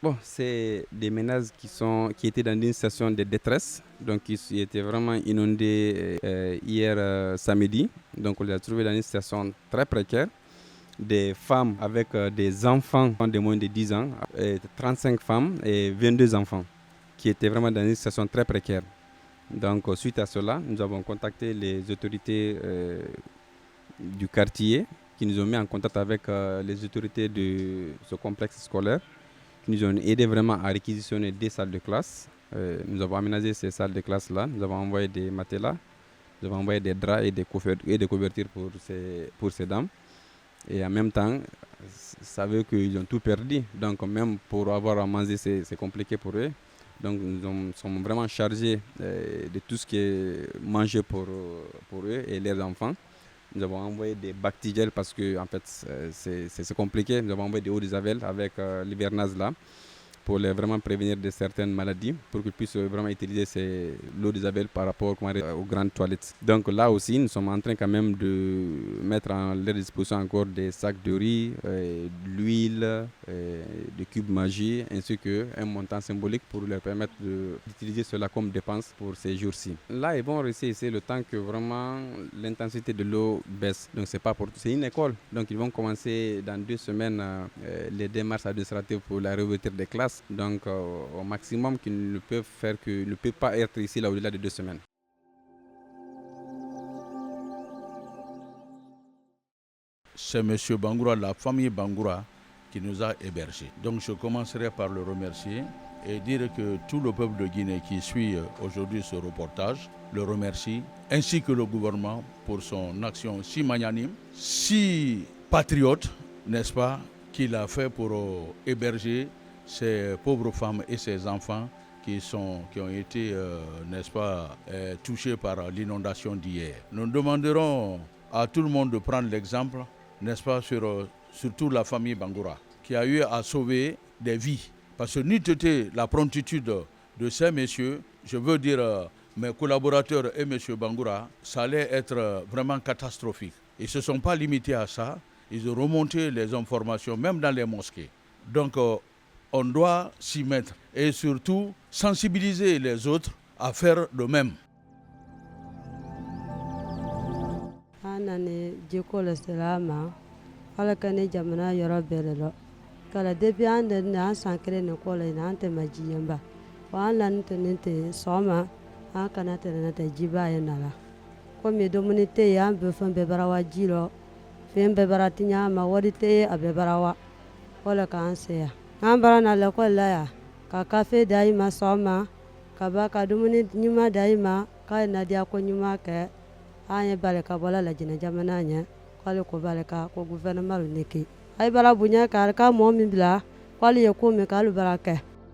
Bon, c'est des ménages qui étaient dans une situation de détresse, donc ils étaient vraiment inondés hier samedi. Donc on les a trouvés dans une situation très précaire. Des femmes avec des enfants de moins de 10 ans, 35 femmes et 22 enfants, qui étaient vraiment dans une situation très précaire. Donc suite à cela, nous avons contacté les autorités du quartier qui nous ont mis en contact avec les autorités de ce complexe scolaire qui nous ont aidé vraiment à réquisitionner des salles de classe. Nous avons aménagé ces salles de classe-là. Nous avons envoyé des matelas, nous avons envoyé des draps et des couvertures pour ces dames. Et en même temps, ça veut qu'ils ont tout perdu. Donc même pour avoir à manger, c'est compliqué pour eux. Donc nous sommes vraiment chargés de tout ce qui est mangé pour eux et leurs enfants. Nous avons envoyé des bactigels parce que en fait c'est compliqué. Nous avons envoyé des eaux de javel avec l'hivernage là pour vraiment prévenir de certaines maladies, pour qu'ils puissent vraiment utiliser l'eau de javel par rapport aux grandes toilettes. Donc là aussi, nous sommes en train quand même de mettre à leur disposition encore des sacs de riz, de l'huile, des cubes magie, ainsi qu'un montant symbolique pour leur permettre d'utiliser cela comme dépense pour ces jours-ci. Là, ils vont rester ici le temps que vraiment l'intensité de l'eau baisse. Donc c'est une école, donc ils vont commencer dans 2 semaines les démarches administratives pour la réouverture des classes. Donc au maximum qu'ils ne peuvent faire qu'ils ne peuvent pas être ici là au-delà de 2 semaines. C'est M. Bangoura, la famille Bangoura, qui nous a hébergés. Donc je commencerai par le remercier et dire que tout le peuple de Guinée qui suit aujourd'hui ce reportage le remercie, ainsi que le gouvernement pour son action si magnanime, si patriote, n'est-ce pas, qu'il a fait pour héberger ces pauvres femmes et ces enfants qui ont été, n'est-ce pas, touchés par l'inondation d'hier. Nous demanderons à tout le monde de prendre l'exemple, n'est-ce pas, surtout la famille Bangoura, qui a eu à sauver des vies. Parce que n'eût été la promptitude de ces messieurs, je veux dire mes collaborateurs et M. Bangoura, ça allait être vraiment catastrophique. Ils ne se sont pas limités à ça, ils ont remonté les informations, même dans les mosquées. Donc, on doit s'y mettre et surtout sensibiliser les autres à faire de même. Anani jikola salama ala kane jamana yoro belelo kala debi ande na sankre ne kola ina ante majiyamba wala nte soma akana tena te jiba yenala komi domunite ya be fon be barawa jilo fen be baratinya ma wadite abe barawa wala ka anseya ambara na le kola ya ka kafe daima soma ka ba ka dumuni nyuma daima ka na dia ko nyuma ke anye bale ka bola la jina jamana nya kwale ko bale ka ko gouvernement niki ay bala bunya ka mo min bila kwale ye ko me ka lu baraka